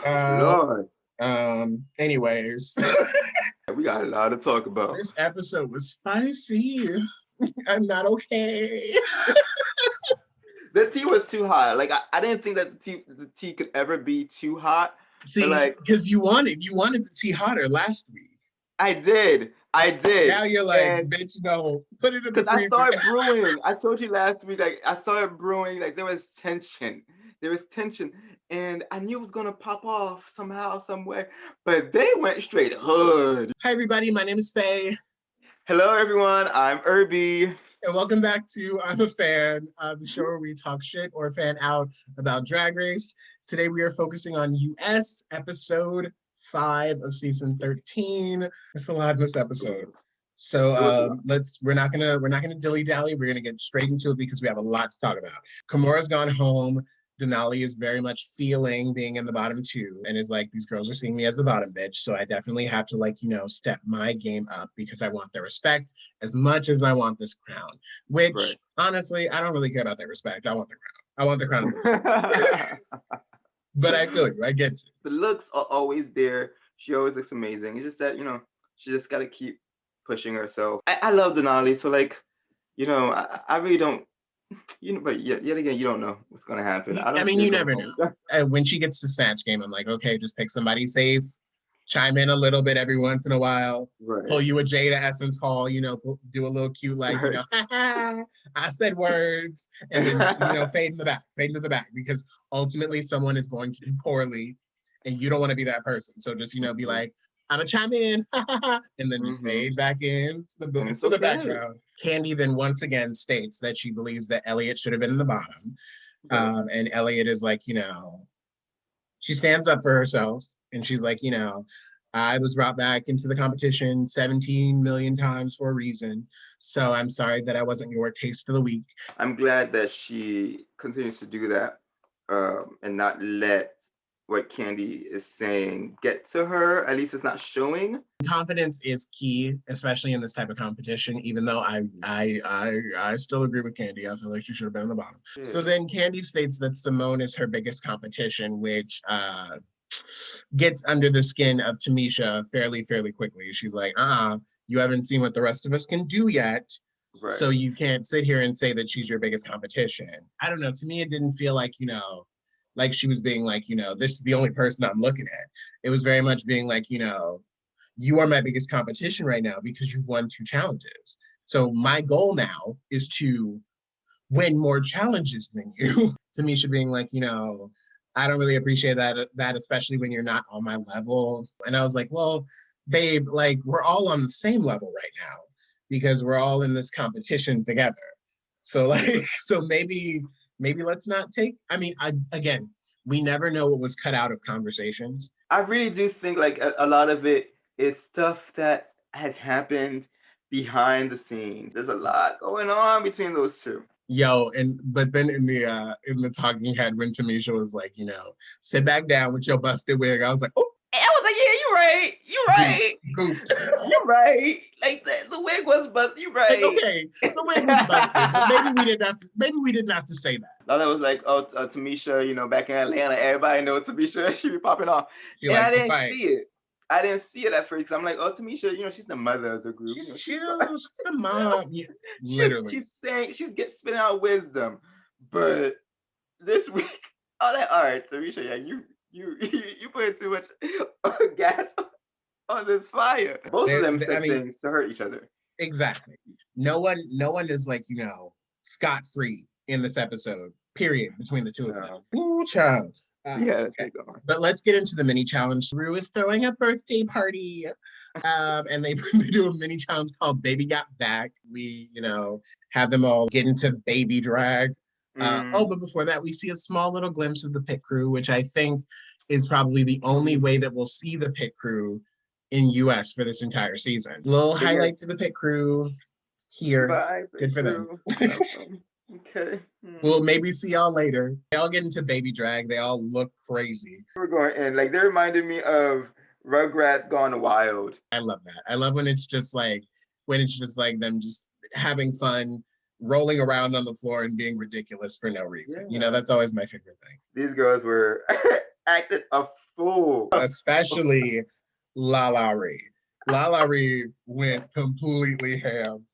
Lord. Anyways. We got a lot to talk about. This episode was spicy. I'm not okay. The tea was too hot. Like I didn't think that the tea could ever be too hot. See, like, because you wanted the tea hotter last week. I did. Now you're like, bitch, no, put it in the freezer. I saw it brewing. I told you last week, like I saw it brewing. Like there was tension. And I knew it was gonna pop off somehow, somewhere. But they went straight hood. Hi everybody, my name is Faye. Hello everyone, I'm Irby. And welcome back to I'm a Fan, the show where we talk shit or fan out about Drag Race. Today we are focusing on US episode 5 of season 13. It's a lot in this episode. So we're not gonna dilly-dally. We're gonna get straight into it because we have a lot to talk about. Kimura's gone home. Denali is very much feeling being in the bottom two and is like, these girls are seeing me as a bottom bitch. So I definitely have to step my game up because I want their respect as much as I want this crown, which honestly, I don't really care about their respect. I want the crown. I want the crown. But I feel you, I get you. The looks are always there. She always looks amazing. It's just that, she just got to keep pushing herself. I love Denali. So I really don't, but yet again, you don't know what's going to happen. I mean, you never know. When she gets to Snatch Game, I'm like, okay, just pick somebody safe, chime in a little bit every once in a while, pull you a Jada Essence Hall, do a little cute, I said words, and then, fade into the back, because ultimately someone is going to do poorly, and you don't want to be that person. So just, be like, I'm gonna chime in, and then just fade back in to the background. Candy then once again states that she believes that Elliott should have been in the bottom. And Elliott is like, she stands up for herself and she's like, I was brought back into the competition 17 million times for a reason. So I'm sorry that I wasn't your taste of the week. I'm glad that she continues to do that and not let what Candy is saying get to her. At least it's not showing. Confidence is key, especially in this type of competition, even though I still agree with Candy. I feel like she should have been on the bottom. So then Candy states that Simone is her biggest competition, which gets under the skin of Tamisha fairly quickly. She's like, you haven't seen what the rest of us can do yet. Right. So you can't sit here and say that she's your biggest competition. I don't know. To me, it didn't feel like, like she was being like, this is the only person I'm looking at. It was very much being like, you are my biggest competition right now because you've won 2 challenges. So my goal now is to win more challenges than you. Tamisha being like, I don't really appreciate that, especially when you're not on my level. And I was like, well, babe, we're all on the same level right now because we're all in this competition together. So so maybe let's not take, again, we never know what was cut out of conversations. I really do think a lot of it is stuff that has happened behind the scenes. There's a lot going on between those two. But then in the talking head when Tamisha was like, sit back down with your busted wig, I was like, oh. I was like, yeah, you're right. You're right. The wig was busted. You're right. Okay, the wig was busted, but maybe we didn't have to say that. No, that was Tamisha, back in Atlanta, everybody knows Tamisha, she be popping off. And I didn't see it. I didn't see it at first because I'm like, oh, Tamisha, she's the mother of the group. She's the mom. Yeah, literally. She's spitting out wisdom. But this week, all right, Tamisha, yeah, you put too much gas on this fire. Both of them said things to hurt each other. Exactly. No one is scot-free in this episode, period, between the two of them. Ooh, child. Okay. But let's get into the mini challenge. Ru is throwing a birthday party. And they do a mini challenge called Baby Got Back. We, have them all get into baby drag. But before that, we see a small little glimpse of the pit crew, which I think is probably the only way that we'll see the pit crew in US for this entire season. Little highlights of the pit crew here. Bye, good for them. Okay. We'll maybe see y'all later. They all get into baby drag. They all look crazy. We're going in. They reminded me of Rugrats Gone Wild. I love that. I love when it's just them just having fun, rolling around on the floor and being ridiculous for no reason. That's always my favorite thing. These girls were acting a fool. Especially Lala Ree. Lala Ree went completely ham.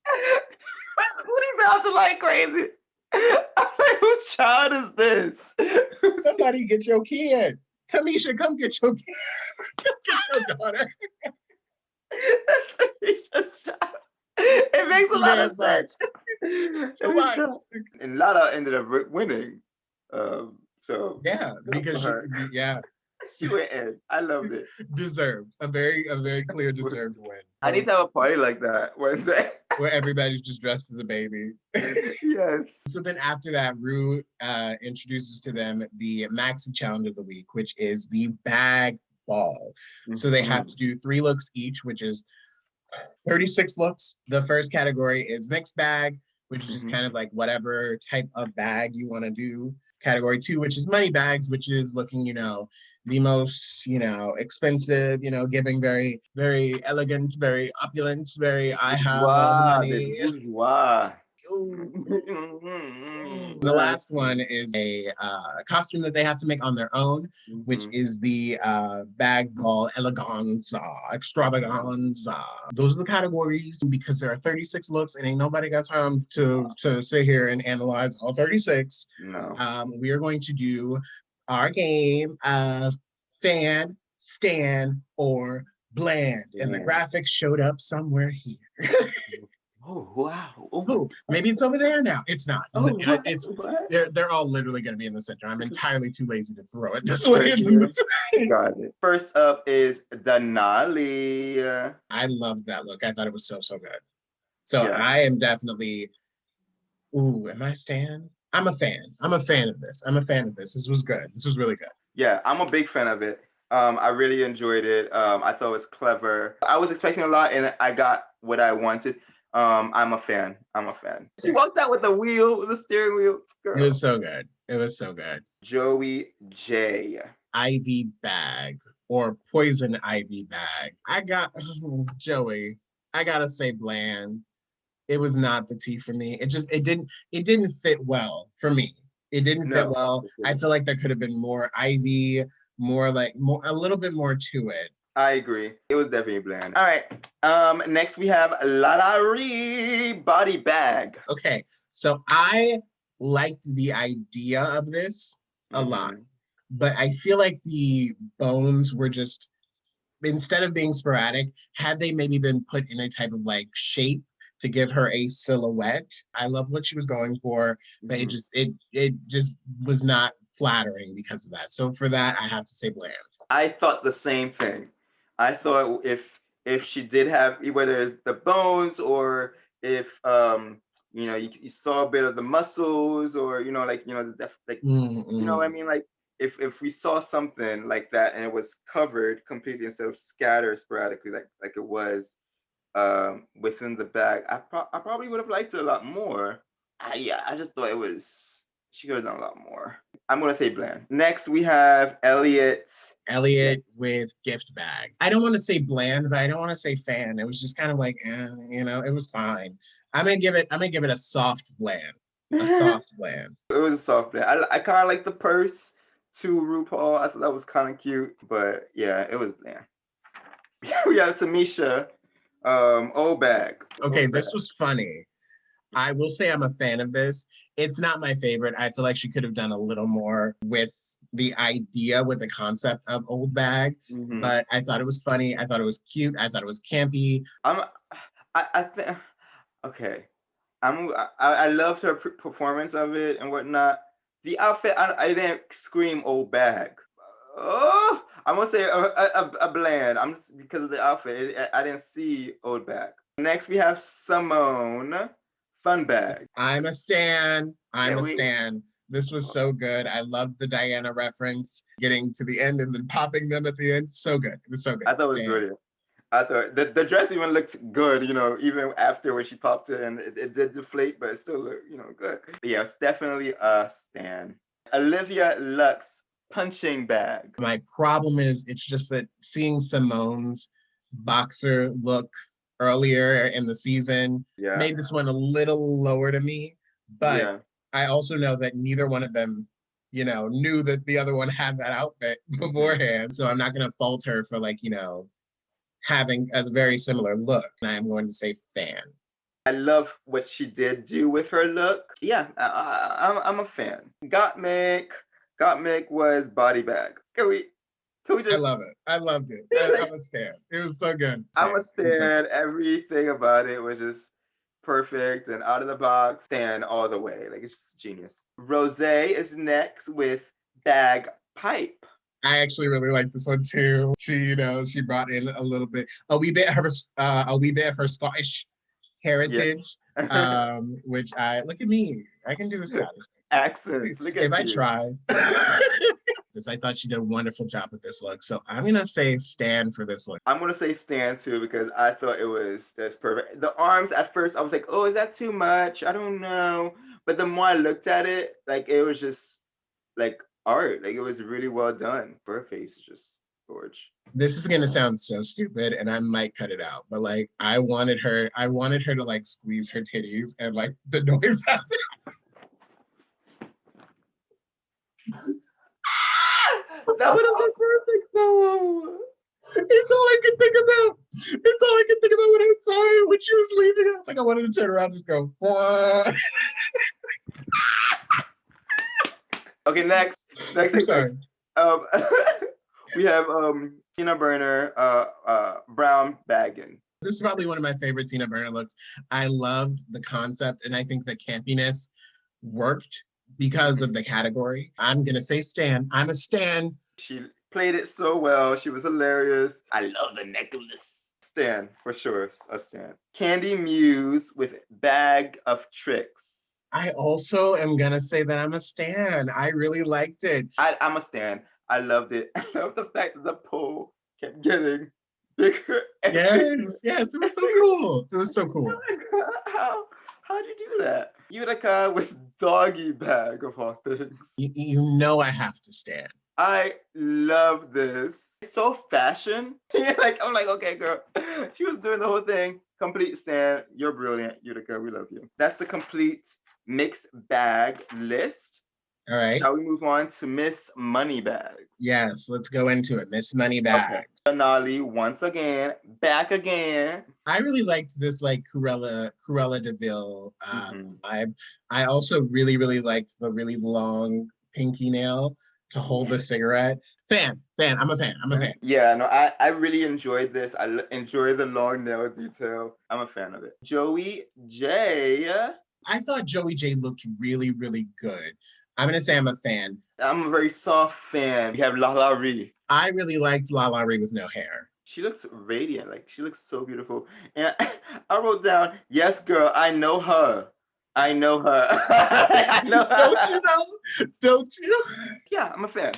What's booty bouncing like crazy? I'm like, whose child is this? Somebody get your kid. Tamisha, come get your kid. Come get your daughter. That's Tamisha's child. It makes a lot of sense. Too much. And Lala ended up winning. So yeah, because she went in. I loved it. Deserved. A very clear deserved win. I need to have a party like that one day. Where everybody's just dressed as a baby. Yes. So then after that, Ru introduces to them the Maxi Challenge of the week, which is the bag ball. So they have to do 3 looks each, which is 36 looks. The first category is mixed bag, which is just kind of like whatever type of bag you want to do. Category 2, which is money bags, which is looking, the most, expensive, giving very, very elegant, very opulent, very I have all the money. Bourgeois. The last one is a costume that they have to make on their own, which is the bag ball eleganza, extravaganza. Those are the categories because there are 36 looks and ain't nobody got time to sit here and analyze all 36. No. We are going to do our game of fan, stan, or bland. And the graphics showed up somewhere here. Oh, wow. Oh, maybe it's over there now. It's not. They're all literally going to be in the center. I'm entirely too lazy to throw it this way. Got it. First up is Denali. I loved that look. I thought it was so good. So I am definitely, am I a stan? I'm a fan. I'm a fan of this. This was good. This was really good. Yeah, I'm a big fan of it. I really enjoyed it. I thought it was clever. I was expecting a lot and I got what I wanted. I'm a fan. She walked out with the steering wheel. Girl. It was so good. Joey J. Ivy bag or poison ivy bag. Joey. I gotta say bland. It was not the tea for me. It didn't fit well for me. It didn't fit well. I feel like there could have been more ivy, a little bit more to it. I agree. It was definitely bland. All right. Next we have Lalari body bag. Okay. So I liked the idea of this a lot, but I feel like the bones were just, instead of being sporadic, had they maybe been put in a type of shape to give her a silhouette. I love what she was going for, but it just was not flattering because of that. So for that, I have to say bland. I thought the same thing. I thought if she did have, whether it's the bones or if you saw a bit of the muscles or you know what I mean, like if we saw something like that and it was covered completely instead of scattered sporadically like it was within the bag, I probably would have liked it a lot more. I just thought she could have done a lot more. I'm gonna say bland. Next we have Elliot with gift bag. I don't want to say bland, but I don't want to say fan. It was just kind of like, it was fine. I'm gonna give it a soft bland. A soft bland. It was a soft bland. I kind of like the purse to RuPaul. I thought that was kind of cute, but yeah, it was bland. We have Tamisha, old bag. Okay, this was funny. I will say I'm a fan of this. It's not my favorite. I feel like she could have done a little more with the idea, with the concept of old bag, but I thought it was funny. I thought it was cute. I thought it was campy. I loved her performance of it and whatnot. The outfit, I didn't scream old bag. Oh, I'm gonna say a bland. Because of the outfit. I didn't see old bag. Next we have Simone, fun bag. I'm a stan. This was so good. I loved the Diana reference, getting to the end and then popping them at the end. So good. It was so good. I thought it was brilliant. I thought the dress even looked good, even after when she popped it and it did deflate, but it still looked, good. But yeah, it's definitely a stan. Olivia Lux punching bag. My problem is it's just that seeing Simone's boxer look earlier in the season made this one a little lower to me, but I also know that neither one of them you know, knew that the other one had that outfit beforehand. So I'm not going to fault her for like, you know, having a very similar look. And I'm going to say fan. I love what she did do with her look. Yeah, I'm a fan. Gottmik was body bag. Can we I just love it. I loved it. I'm a stan. It was so good. I'm a So stan. Everything about it was just perfect and out of the box. Stan all the way. Like it's just genius. Rose is next with bag pipe. I actually really like this one too. She, you know, she brought in a wee bit of her Scottish heritage, Yeah. which I look at me. I can do a Scottish Accents. Look if at I you. try. I thought she did a wonderful job with this look. So I'm gonna say stand for this look. I'm gonna say stand too because I thought it was that's perfect. The arms at first I was like, oh, is that too much? I don't know. But the more I looked at it, like it was just like art. Like it was really well done. Her face is just gorgeous. This is gonna sound so stupid, and I might cut it out, but like I wanted her to like squeeze her titties and like the noise happened. That would have been perfect though. It's all I could think about. It's all I could think about when I saw her when she was leaving. I was like, I wanted to turn around and just go, what? Okay, next. Um, we have Tina Burner, brown bagging. This is probably one of my favorite Tina Burner looks. I loved the concept, and I think the campiness worked because of the category. I'm gonna say stan. I'm a stan. She played it so well. She was hilarious. I love the necklace. Stan, for sure, a stan. Candy Muse with Bag of Tricks. I also am gonna say that I'm a stan. I really liked it. I'm a stan. I loved it. I love the fact that the pole kept getting bigger. Yes, it was so cool. It was so cool. How'd you do that? Utica with doggy bag of all things. You know I have to stand. I love this. It's so fashion. Like I'm like, okay, girl. She was doing the whole thing. Complete stand. You're brilliant, Utica. We love you. That's the complete mixed bag list. All right. Shall we move on to Miss Moneybags? Yes, let's go into it. Miss Moneybags. Okay. Denali once again, back again. I really liked this like Cruella DeVille vibe. I also really, really liked the really long pinky nail to hold the cigarette. Fan. I'm a fan. Yeah, no, I really enjoyed this. I enjoy the long nail detail. I'm a fan of it. Joey J. I thought Joey J looked really, really good. I'm gonna say I'm a fan. I'm a very soft fan. We have Lala Ree. I really liked Lala Ree with no hair. She looks radiant. Like she looks so beautiful. And I wrote down, yes, girl, I know her. I know her. I know her. Don't you know? Don't you? Yeah, I'm a fan.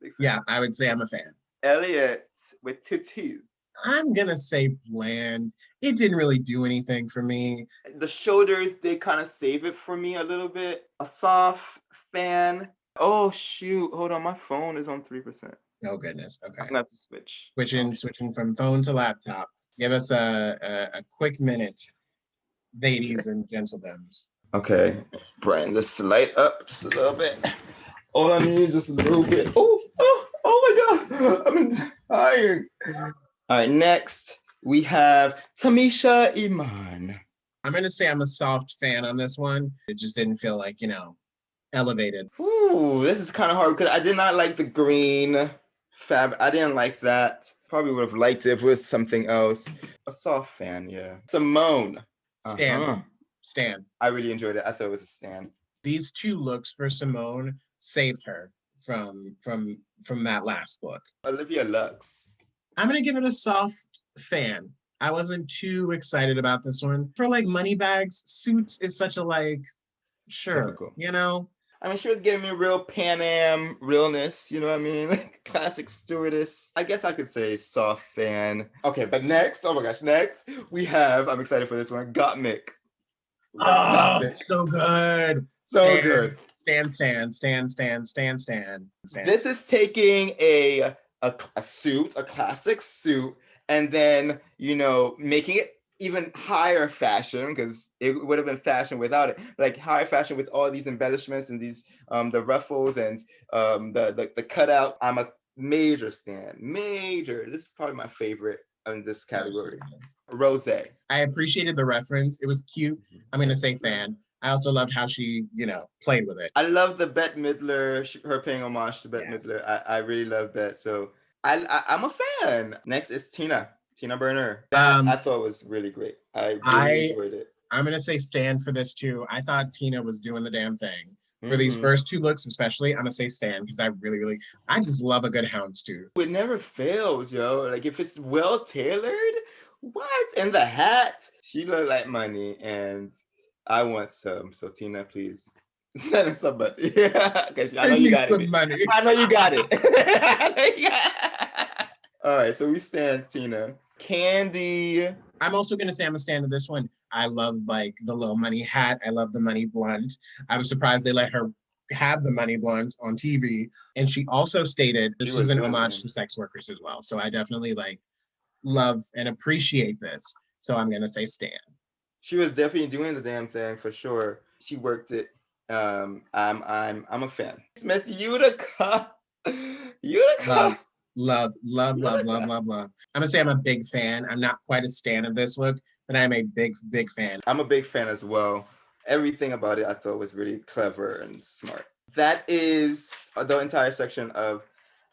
Big fan. Yeah, I would say I'm a fan. Elliot with titties. I'm gonna say bland. It didn't really do anything for me. The shoulders did kind of save it for me a little bit. A soft fan. Oh shoot! Hold on, my phone is on 3%. Oh goodness. Okay. I'm gonna have to switch. Switching from phone to laptop. Give us a quick minute, ladies and gentlemen. Okay, bring this light up just a little bit. All I need is just a little bit. Oh my God! I'm dying. All right, next we have Tamisha Iman. I'm gonna say I'm a soft fan on this one. It just didn't feel like, you know, elevated. Ooh, this is kind of hard because I did not like the green fabric. I didn't like that. Probably would have liked it if it was something else. A soft fan, yeah. Simone. Stan. I really enjoyed it. I thought it was a stan. These two looks for Simone saved her from that last look. Olivia Lux. I'm gonna give it a soft fan. I wasn't too excited about this one. For like Moneybags, suits is such a like, sure, typical. You know? I mean, she was giving me real Pan Am realness, you know what I mean? Like classic stewardess. I guess I could say soft fan. Okay, but next, oh my gosh, next we have, I'm excited for this one, Gottmik. Oh, so good. So good. Stan. This is taking a suit, a classic suit, and then, you know, making it even higher fashion, because it would have been fashion without it, like higher fashion with all these embellishments and these the ruffles and the cutouts. I'm a major stan. Major. This is probably my favorite in this category. Rose. I appreciated the reference. It was cute. I'm gonna say fan. I also loved how she, played with it. I love the Bette Midler, her paying homage to Bette Midler. I really love that. So I'm a fan. Next is Tina Burner. That I thought was really great. I really enjoyed it. I'm gonna say stand for this too. I thought Tina was doing the damn thing. For these first two looks, especially, I'm gonna say stand because I really, I just love a good houndstooth. It never fails, yo. Like if it's well tailored, what? And the hat, she looked like money, and I want some. So Tina, please send us some money. Because I know you got it. Money. I know you got it. All right, so we stand Tina. Candy. I'm also gonna say I'm a stand of this one. I love like the little money hat. I love the money blunt. I was surprised they let her have the money blunt on TV. And she also stated this was an homage to sex workers as well. So I definitely like love and appreciate this. So I'm gonna say stand. She was definitely doing the damn thing for sure. She worked it. I'm a fan. Miss Utica. Utica. Love. I'm gonna say I'm a big fan. I'm not quite a stan of this look, but I'm a big fan. I'm a big fan as well. Everything about it I thought was really clever and smart. That is the entire section of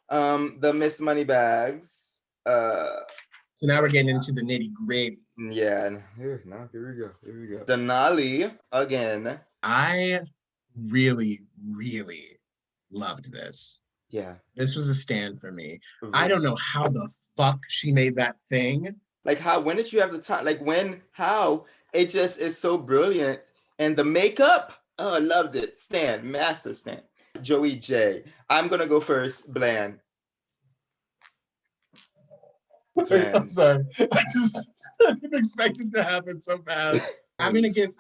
the Miss Moneybags. So now we're getting into the nitty gritty. Yeah, here we go. Denali again. I really loved this. Yeah. This was a stand for me. I don't know how the fuck she made that thing. Like when did you have the time? Like how? It just is so brilliant. And the makeup, oh, I loved it. Stan, massive stan. Joey J. I'm gonna go first, Bland. I'm sorry. I didn't expect it to happen so fast. I'm gonna give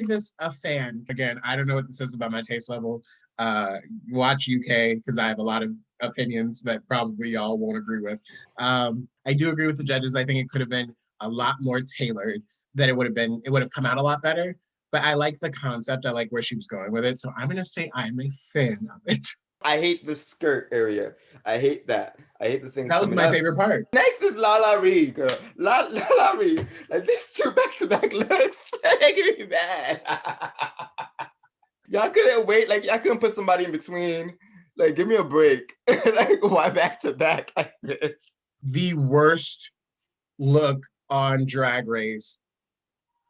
this a fan. Again, I don't know what this says about my taste level. Watch UK because I have a lot of opinions that probably y'all won't agree with. I do agree with the judges. I think it could have been a lot more tailored. That it would have come out a lot better. But I like the concept. I like where she was going with it. So I'm gonna say I'm a fan of it. I hate the skirt area. I hate that. I hate the things. That was my favorite part. Next is Lala Ree, girl. Lala Ree. Like these two back-to-back looks making me mad. Y'all couldn't wait. Like y'all couldn't put somebody in between. Like give me a break. Like why back-to-back like this? The worst look on Drag Race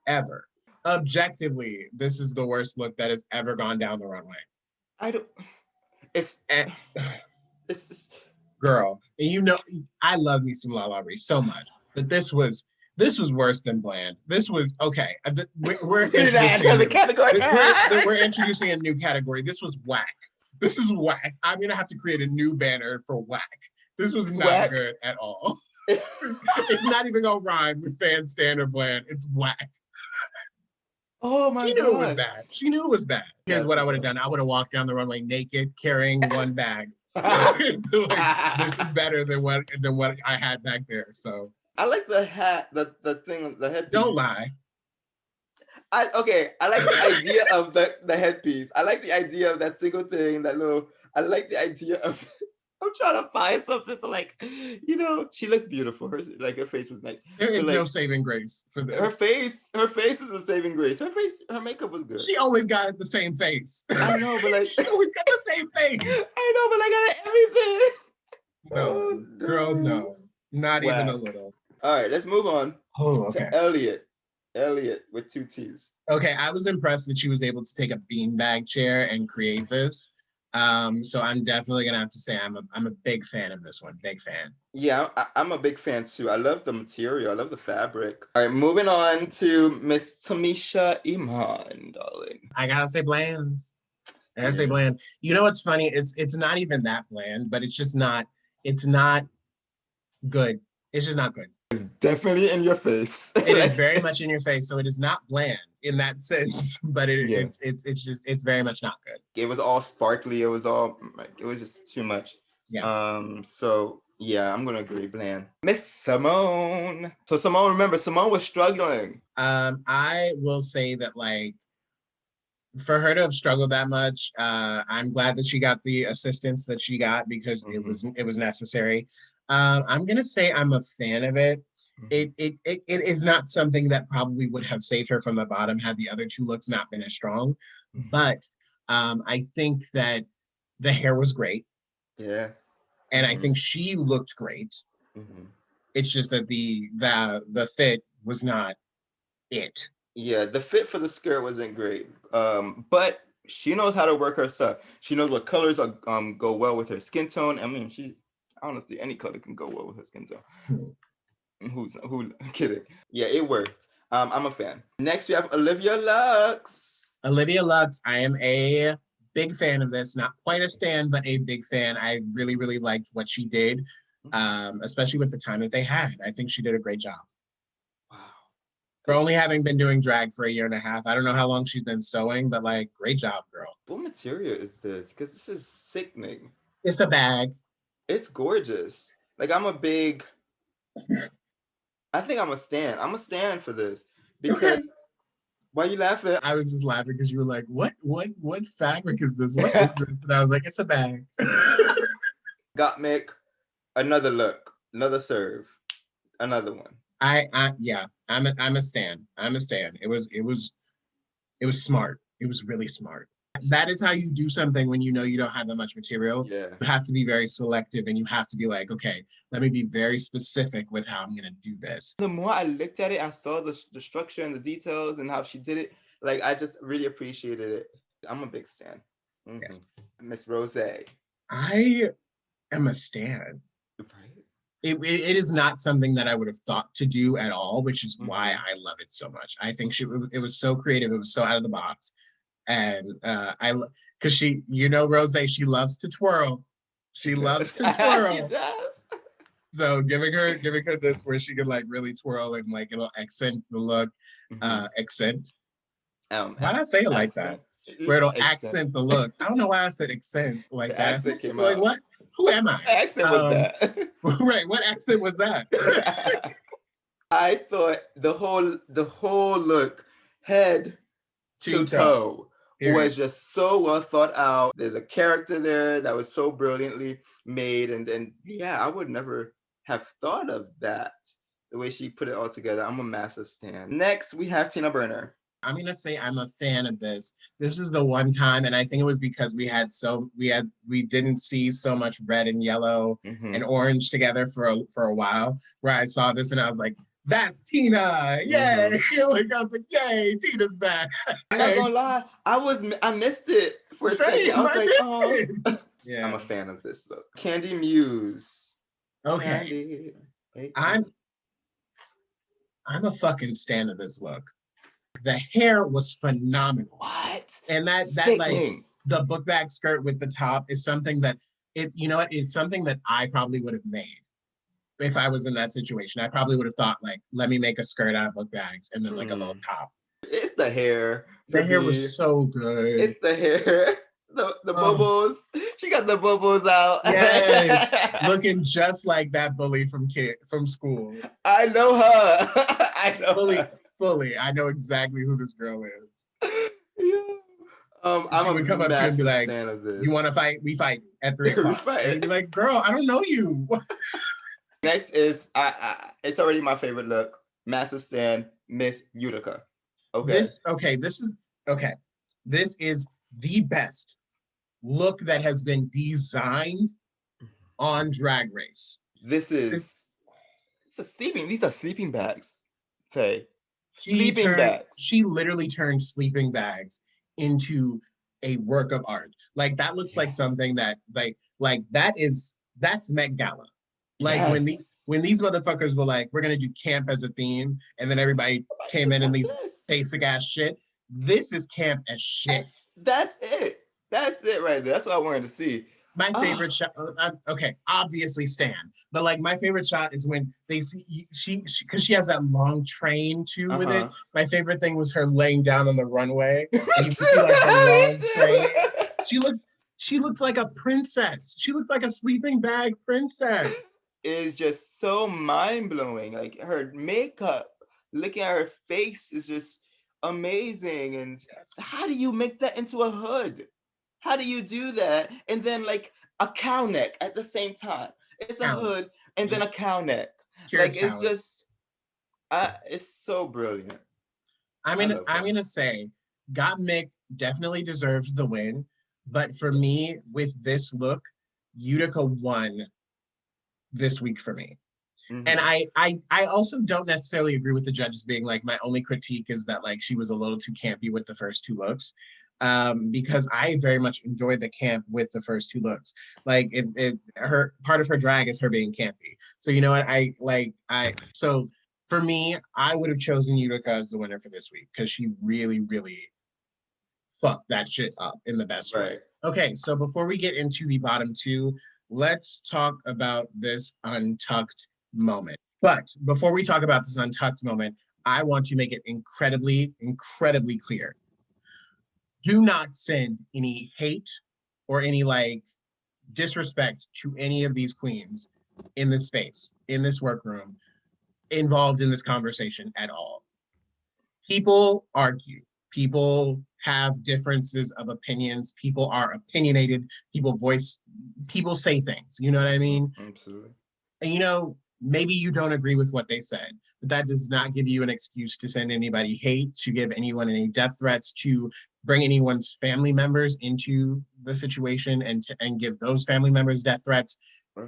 ever. Objectively, this is the worst look that has ever gone down the runway. It's girl, I love me some Lala Ree so much, but this was worse than Bland. This was okay. We're introducing a new category. This was whack. This is whack. I'm gonna have to create a new banner for whack. This was not good at all. It's not even gonna rhyme with fan, stand, or Bland. It's whack. Oh my God. She knew it was bad. She knew it was bad. Here's what I would have done. I would have walked down the runway naked, carrying one bag. This is better than what I had back there. So I like the hat, the thing, the headpiece. Don't lie. I like the idea of the headpiece. I like the idea of that single thing, I like the idea of I'm trying to find something to she looks beautiful. Her face was nice. There is no saving grace for this. Her face is a saving grace. Her makeup was good. She always got the same face. I know, but she always got the same face. I know, but I got No, everything. girl, no. Not even a little. All right, let's move on to Elliot. Elliot with 2 T's. Okay, I was impressed that she was able to take a beanbag chair and create this. So I'm definitely gonna have to say I'm a big fan of this one. Big fan. Yeah, I'm a big fan too. I love the material. I love the fabric. All right, moving on to Miss Tamisha Iman, darling. I gotta say Bland. Bland. You know what's funny? It's not even that bland, but it's not good. It's just not good. It's definitely in your face. It is very much in your face. So it is not bland in that sense, but it's very much not good. It was all sparkly. It was just too much. Yeah. So Yeah, I'm gonna agree, bland. Miss Simone. So Simone, remember, Simone was struggling. I will say that like for her to have struggled that much, I'm glad that she got the assistance that she got because it was necessary. I'm gonna say I'm a fan of it. It is not something that probably would have saved her from the bottom had the other two looks not been as strong. But I think that the hair was great, Yeah. and I think she looked great. It's just that the fit was not it. Yeah, the fit for the skirt wasn't great. But she knows how to work her stuff. She knows what colors are go well with her skin tone. I mean, she honestly any color can go well with her skin tone. Who kidding? Yeah, it worked. I'm a fan. Next we have Olivia Lux. Olivia Lux, I am a big fan of this. Not quite a stan, but a big fan. I really, really liked what she did, especially with the time that they had. I think she did a great job. Wow. For only having been doing drag for a year and a half. I don't know how long she's been sewing, but like, great job, girl. What material is this? Because this is sickening. It's a bag. It's gorgeous. Like I think I'm a stan. I'm a stan for this. Because why are you laughing? I was just laughing because you were like, what fabric is this? What is this? And I was like, it's a bag. Gottmik, another look, another serve, another one. Yeah, I'm a stan. I'm a stan. It was smart. It was really smart. That is how you do something when you know you don't have that much material. Yeah. You have to be very selective and you have to be like, okay, let me be very specific with how I'm going to do this. The more I looked at it, I saw the structure and the details and how she did it. Like, I just really appreciated it. I'm a big stan. Yeah. Miss Rose. I am a stan. Right. It is not something that I would have thought to do at all, which is why I love it so much. I think it was so creative. It was so out of the box. And because she, Rose, she loves to twirl. She loves to twirl. She does. So giving her this where she could like really twirl and like it'll accent the look. Accent. Why did I say it like that? Where it'll accent the look. I don't know why I said accent like the that. Accent came like, out. what? Who am I? What accent was that? Right. What accent was that? I thought the whole look, head to toe, was just so well thought out. There's a character there that was so brilliantly made, and yeah, I would never have thought of that. The way she put it all together. I'm a massive stan. Next, we have Tina Burner. I'm gonna say I'm a fan of this. This is the one time, and I think it was because we didn't see so much red and yellow and orange together for a while. Where I saw this and I was like, "That's Tina! Yay!" Like I was like, "Yay, Tina's back!" I'm not gonna lie, I missed it for a second. I was like, "Oh." Yeah. I'm a fan of this look. Candy Muse. Okay, I'm a fucking stan of this look. The hair was phenomenal. What? And that like the book bag skirt with the top is something that it's something that I probably would have made if I was in that situation. I probably would have thought like, let me make a skirt out of book bags and then like a little top. It's the hair. The hair was so good. It's the hair. The bubbles. She got the bubbles out. Yes. Looking just like that bully from school. I know her. I know fully. I know exactly who this girl is. Yeah. I'm would come up to you and be like, fan of this. You want to fight? We fight at 3 o'clock. And you'd be like, girl, I don't know you. Next is it's already my favorite look. Massive stan, Miss Utica. This is the best look that has been designed on Drag Race. It's a sleeping. These are sleeping bags. Faye. Sleeping bags. She literally turned sleeping bags into a work of art. Like that looks like something that that's Met Gala. Like when these motherfuckers were like, we're gonna do camp as a theme, and then everybody came in these basic ass shit. This is camp as shit. That's it. That's it right there. That's what I wanted to see. My favorite shot, obviously Stan, but like my favorite shot is when they see because she has that long train too with it. My favorite thing was her laying down on the runway. And you can see like her long train. She looks like a princess. She looks like a sleeping bag princess. is just so mind-blowing. Like her makeup, looking at her face is just amazing. And Yes. how do you make that into a hood? How do you do that? And then like a cow neck at the same time. It's a Talent. hood and then Just a cow neck. pure Like it's talent. just it's so brilliant. I'm I gonna love I'm her. gonna say Got Mick definitely deserves the win, but for me, with this look, Utica won this week for me. And Mm-hmm. I also don't necessarily agree with the judges being like, my only critique is that like she was a little too campy with the first two looks. Because I very much enjoyed the camp with the first two looks. Like her part of her drag is her being campy. So you know what so for me, I would have chosen Utica as the winner for this week because she really, really fucked that shit up in the best way. Right. Okay, so before we get into the bottom two, let's talk about this untucked moment. But before we talk about this untucked moment, I want to make it incredibly, incredibly clear. Do not send any hate or any like disrespect to any of these queens in this space, in this workroom, involved in this conversation at all. People argue, people have differences of opinions, people are opinionated, people say things, you know what I mean? Absolutely. And maybe you don't agree with what they said, but that does not give you an excuse to send anybody hate, to give anyone any death threats, to bring anyone's family members into the situation and give those family members death threats.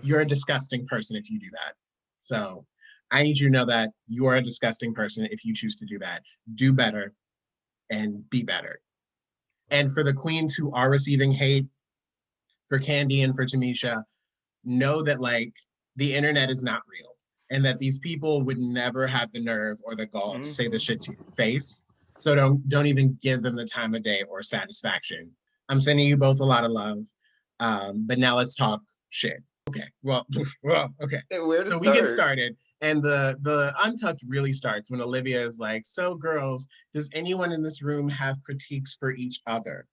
You're a disgusting person if you do that. So I need you to know that you are a disgusting person if you choose to do that. Do better and be better. And for the queens who are receiving hate, for Candy and for Tamisha, know that like the internet is not real and that these people would never have the nerve or the gall to say this shit to your face. So don't even give them the time of day or satisfaction. I'm sending you both a lot of love. But now let's talk shit. Okay. Well, okay. Where to So we get start? started, and the untucked really starts when Olivia is like, "So, girls, does anyone in this room have critiques for each other?"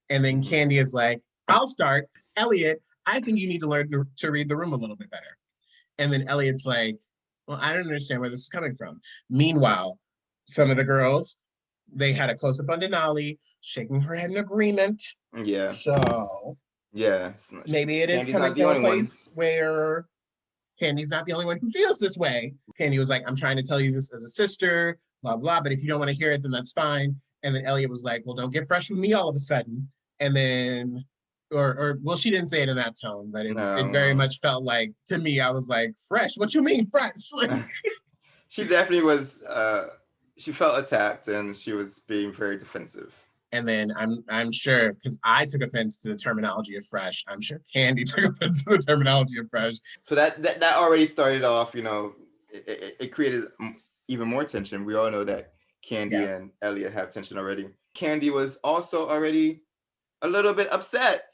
And then Mm-hmm. Candy is like, "I'll start. Elliot, I think you need to learn to read the room a little bit better." And then Elliot's like, "Well, I don't understand where this is coming from." Meanwhile, some of the girls, they had a close up on Denali, shaking her head in agreement. Yeah. So Yeah. maybe it is Candy's not coming the from a only one. place where Candy's not the only one who feels this way. Candy was like, "I'm trying to tell you this as a sister, blah, blah, but if you don't want to hear it, then that's fine." And then Elliot was like, "Well, don't get fresh with me all of a sudden." And then, well, she didn't say it in that tone, but it very No, much felt like, to me, I was like, "Fresh? What you mean, fresh?" Like, no. She definitely was. She felt attacked, and she was being very defensive. and then I'm sure, because I took offense to the terminology of fresh, I'm sure Candy took offense to the terminology of fresh. So that already started off. It created even more tension. We all know that Candy Yeah. and Elliot have tension already. Candy was also already a little bit upset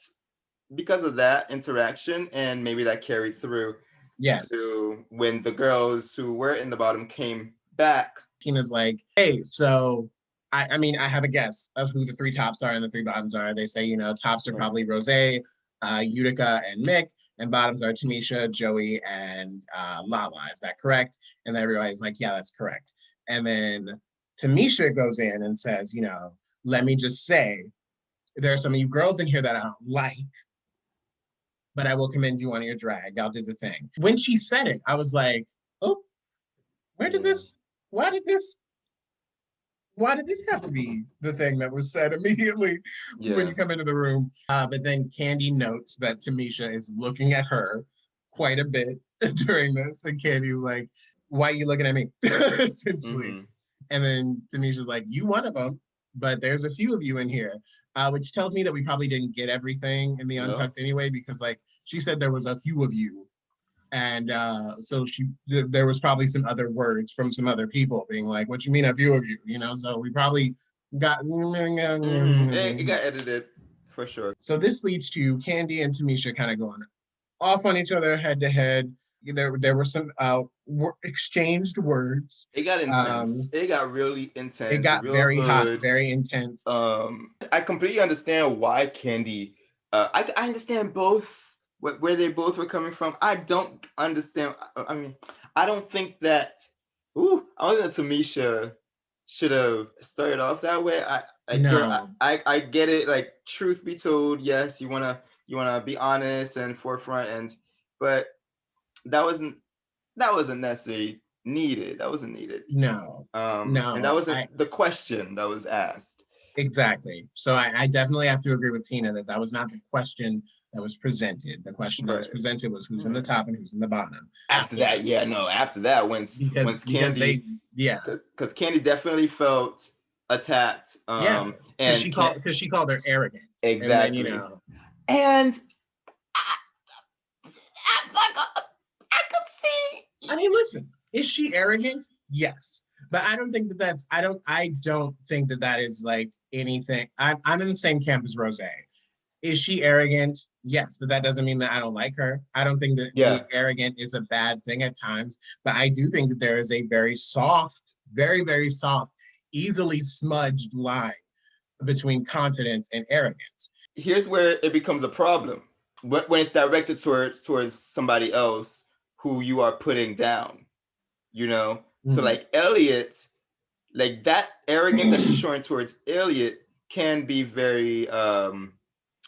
because of that interaction, and maybe that carried through Yes. to when the girls who were in the bottom came back. Tina's like, "Hey, so I mean, I have a guess of who the three tops are and the three bottoms are." They say, tops are probably Rose, Utica, and Mick, and bottoms are Tamisha, Joey, and Lala. Is that correct? And then everybody's like, "Yeah, that's correct." And then Tamisha goes in and says, "Let me just say, there are some of you girls in here that I don't like, but I will commend you on your drag. Y'all did the thing." When she said it, I was like, "Oh, where did Yeah. this? Why did this? Why did this have to be the thing that was said immediately when Yeah. you come into the room?" But then Candy notes that Tamisha is looking at her quite a bit during this, and Candy's like, "Why are you looking at me?" Essentially. Mm-hmm. And then Tamisha's like, "You one of them, but there's a few of you in here," which tells me that we probably didn't get everything in the No. Untucked anyway, because like she said there was a few of you, and so there was probably some other words from some other people being like, "What you mean a few of you?" So we probably got. Mm-hmm. It got edited for sure. So this leads to Candy and Tamisha kind of going off on each other head to head. There were some exchanged words. It got intense. Um, It got really it intense, got real very hot, hood. very intense. I completely understand why Candy. I understand where they both were coming from. I don't understand. I mean, I don't think that. Ooh, I was that Tamisha should have started off that way. Girl, No. I get it. Like, truth be told, yes, you wanna be honest and forefront, but that wasn't necessarily needed. That wasn't needed. No. And that No. wasn't the question that was asked. Exactly. So I definitely have to agree with Tina that that was not the question that was presented. The question that was Right. presented was who's in the top and who's in the bottom. After that, yeah, no. After that, because Candy, yeah, because Candy definitely felt attacked. yeah, And can't because she called her arrogant, and then exactly. And I could see. I mean, listen, is she arrogant? Yes, but I don't think that that's I don't think that that is like anything. I'm in the same camp as Rose. Is she arrogant? Yes, but that doesn't mean that I don't like her. I don't think that Yeah, being arrogant is a bad thing at times, but I do think that there is a very soft, very, very soft, easily smudged line between confidence and arrogance. here's where it becomes a problem when it's directed towards somebody else who you are putting down. So Mm. like Elliot, like that arrogance that she's showing towards Elliot can be very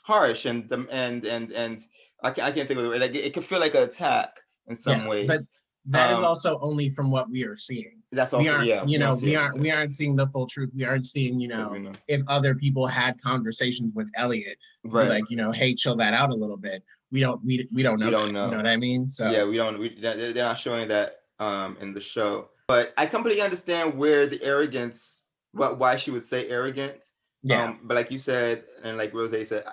harsh and I can't think of the word. Like it can feel like an attack in some Yeah, but ways. that is also only from what we are seeing. That's We also, aren't, yeah, we don't see we everything aren't seeing the full truth. We aren't seeing, because we know. if other people had conversations with Elliot to be Right. like, hey, chill that out a little bit. We don't know We don't that. You know know. what I mean? So Yeah, we don't. They're not showing that in the show. But I completely understand where the arrogance, why she would say arrogant. yeah, But like you said, and like Rose said,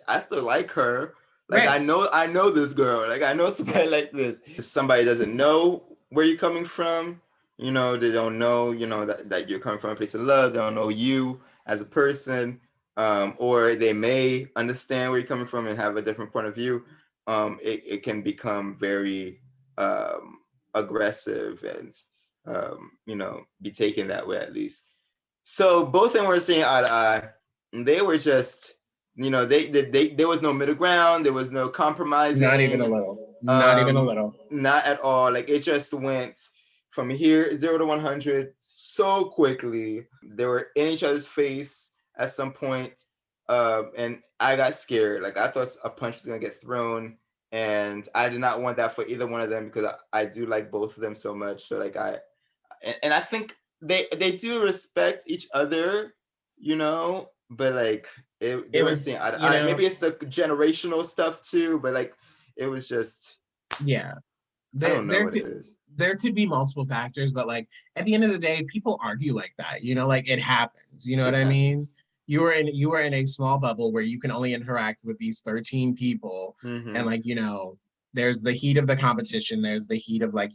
I still like her. Like right. I know this girl. Like I know somebody like this. If somebody doesn't know where you're coming from, they don't know, that you're coming from a place of love. They don't know you as a person, or they may understand where you're coming from and have a different point of view. It can become very aggressive and be taken that way at least. So both of them were seeing eye to eye. And they were just, they there was no middle ground. There was no compromising. Not even a little. Not even a little. Not at all. Like it just went from here 0 to 100 so quickly. They were in each other's face at some point, and I got scared. Like I thought a punch was gonna get thrown, and I did not want that for either one of them because I do like both of them so much. So like and I think they do respect each other, but like they It were was, seeing maybe it's the generational stuff too, but like it was just, yeah. I don't know what it is. There could be multiple factors, but like at the end of the day, people argue like that, like it happens. You know what I mean? You were in a small bubble where you can only interact with these 13 people. And like, there's the heat of the competition, there's the heat of like,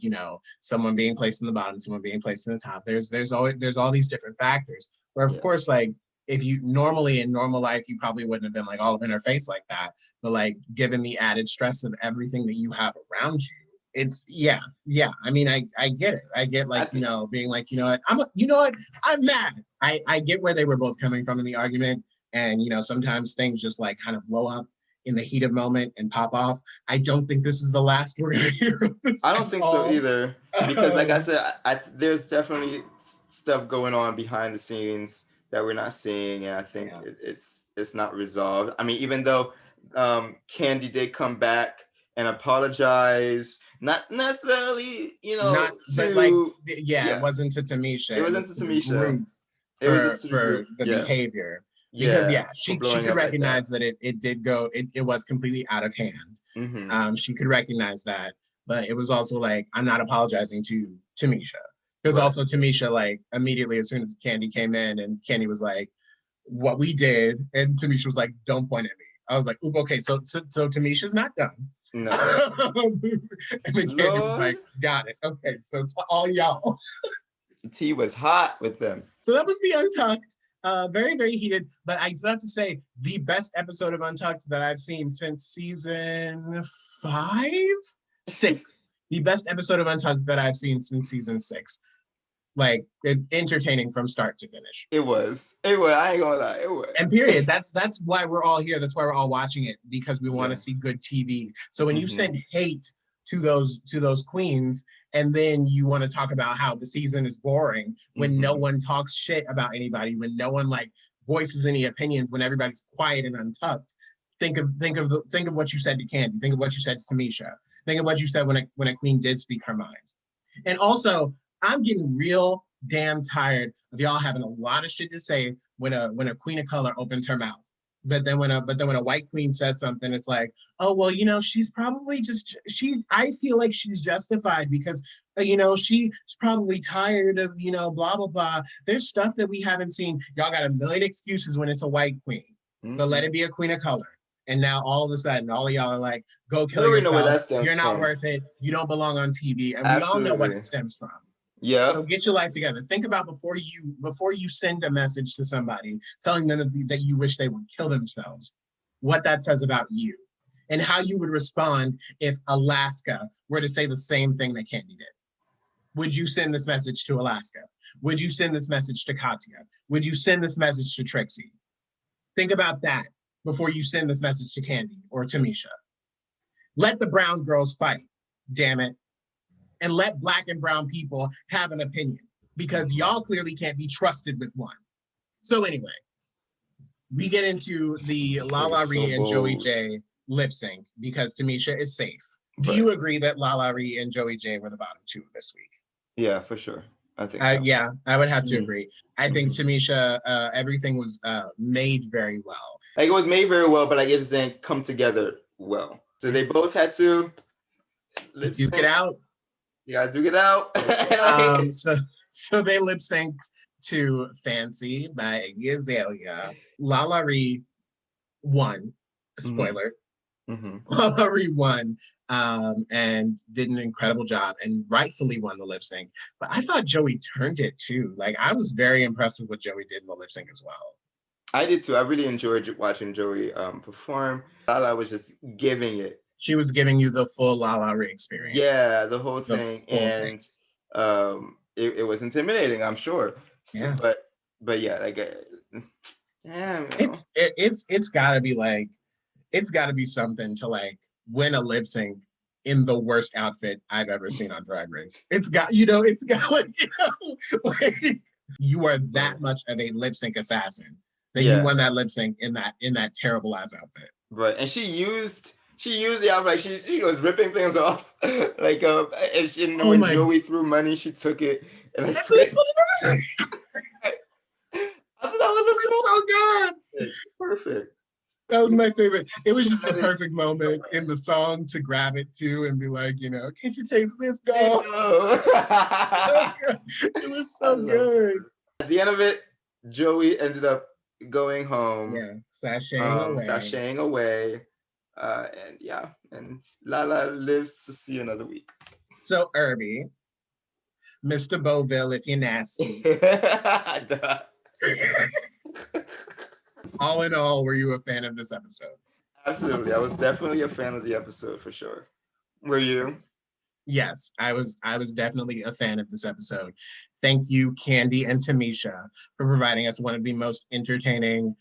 someone being placed in the bottom, someone being placed in the top. There's all these different factors. Where of course, like if you normally in normal life, you probably wouldn't have been like all up in her face like that. But like given the added stress of everything that you have around you, it's yeah. I mean, I get it. I get like, being like, I'm mad. I get where they were both coming from in the argument. And sometimes things just like kind of blow up in the heat of moment and pop off. I don't think this is the last we're gonna hear of this. I don't think so either. Because like I said, there's definitely stuff going on behind the scenes that we're not seeing, and I think it's not resolved. I mean, even though Candy did come back and apologize, not necessarily, but like, it wasn't to Tamisha. It wasn't to Tamisha. It was just for the behavior. Because she could recognize that it did go, it was completely out of hand. She could recognize that, but it was also like, I'm not apologizing to Tamisha. Because also Tamisha, like immediately as soon as Candy came in and Candy was like, what we did, and Tamisha was like, don't point at me. I was like, oop, okay, so Tamisha's not done. No. And then Candy was like, got it. Okay, so to all y'all. The tea was hot with them. So that was the Untucked. Very, very heated. But I do have to say, the best episode of Untucked that I've seen since season 6. The best episode of Untucked that I've seen since season 6. Like entertaining from start to finish. It was. It was. I ain't gonna lie. It was. And period. That's why we're all here. That's why we're all watching it, because we want to Yeah. see good TV. So when you Mhm. send hate to those queens, and then you want to talk about how the season is boring when no Mhm. one talks shit about anybody, when no one like voices any opinions, when everybody's quiet and untucked. Think of what you said to Candy. Think of what you said to Tamisha. Think of what you said when a queen did speak her mind. And also, I'm getting real damn tired of y'all having a lot of shit to say when a queen of color opens her mouth. But then when a white queen says something, it's like, oh well, you know, she's probably just she. I feel like she's justified because you know she's probably tired of blah blah blah. There's stuff that we haven't seen. Y'all got a million excuses when it's a white queen, but let Mhm. it be a queen of color. And now all of a sudden, all of y'all are like, go We kill already know where yourself. that stems You're not from. worth it. You don't belong on TV. And we all know what it Absolutely. stems from. So Yep. get your life together. Think about before you send a message to somebody telling them that you wish they would kill themselves, what that says about you and how you would respond if Alaska were to say the same thing that Candy did. Would you send this message to Alaska? Would you send this message to Katya? Would you send this message to Trixie? Think about that before you send this message to Candy or Tamisha. Let the brown girls fight, damn it. And let black and brown people have an opinion because y'all clearly can't be trusted with one. So anyway, we get into the It Lala was so Ree and Joey bold. J lip sync because Tamisha is safe. Do Right. you agree that Lala Ree and Joey J were the bottom two this week? Yeah, for sure. I think so. Yeah, I would have to Mhm. agree. I think Mhm. Tamisha, everything was made very well. Like it was made very well, but like it just didn't come together well. So they both had to lip Duke it sync. out. You gotta duke it out. Um, so so they lip synced to Fancy by Iggy Azalea. Lala Ree won. Mhm. Spoiler. Mhm. Lala Ree won and did an incredible job and rightfully won the lip sync. But I thought Joey turned it too. Like I was very impressed with what Joey did in the lip sync as well. I did too. I really enjoyed watching Joey perform. Lala was just giving it. She was giving you the full Lala Ree experience. Yeah, the whole The thing, full thing. and it was intimidating, I'm sure. So, Yeah. but yeah, like, damn, It's gotta be like it's got to be something to like win a lip sync in the worst outfit I've ever seen on Drag Race. It's got, it's got like, like you are that right. much of a lip sync assassin that you Yeah, won that lip sync in that terrible ass outfit. right. And she used the outfit, like she was ripping things off, like and she didn't know Oh when my! Joey threw money, she took it and like And put they it. put it in I thought that was was so good. perfect. That was You my favorite. It was just the let it perfect moment in the song to grab it too and be like, can't you taste this, go. girl? So good. It was I so love good. At the end of it, Joey ended up going home, Yeah, sashaying away. sashaying away, and yeah, and Lala lives to see another week. So, Irby, Mr. Boville, if you're nasty. All in all, were you a fan of this episode? Absolutely, I was definitely a fan of the episode for sure. Were you? Yes, I was definitely a fan of this episode. Thank you, Candy and Tamisha, for providing us one of the most entertaining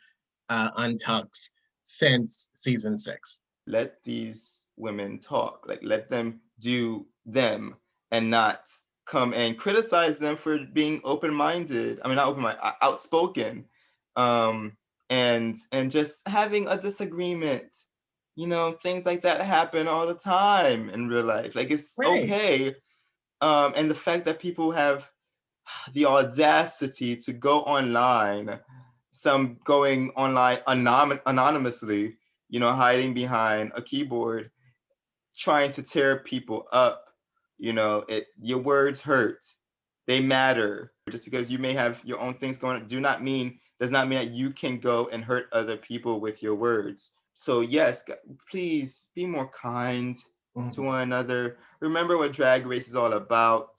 untucks since season 6. Let these women talk. Like let them do them and not come and criticize them for being open-minded. I mean, not open-minded, outspoken, um, and just having a disagreement. Things like that happen all the time in real life. Like it's Right. okay. And the fact that people have the audacity to go online, some going online anonymously, hiding behind a keyboard, trying to tear people up. Your words hurt. They matter. Just because you may have your own things going on, does not mean that you can go and hurt other people with your words. So yes, please be more kind to one another. Remember what Drag Race is all about.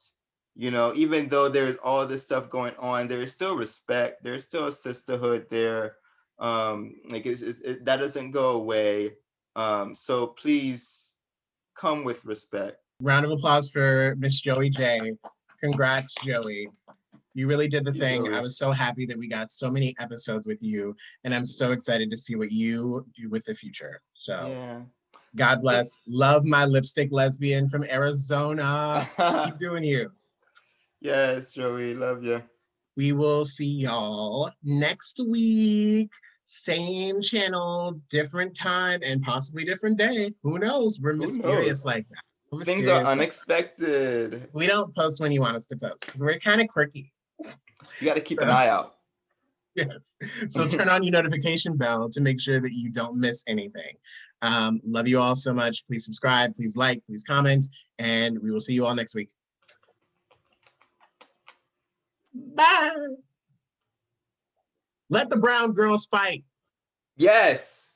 Even though there's all this stuff going on, there is still respect. There's still a sisterhood there. Like that doesn't go away. So please come with respect. Round of applause for Miss Joey J. Congrats, Joey. You really did the thing. I was so happy that we got so many episodes with you, and I'm so excited to see what you do with the future. So, yeah. God bless. Love my lipstick lesbian from Arizona. Keep doing you. Yes, Joey, love you. We will see y'all next week. Same channel, different time, and possibly different day. Who knows? We're mysterious like that. Things are unexpected. We don't post when you want us to post because we're kind of quirky. You got to keep an eye out. Yes. So turn on your notification bell to make sure that you don't miss anything. Love you all so much. Please subscribe, please like, please comment, and we will see you all next week. Bye. Let the brown girls fight. Yes.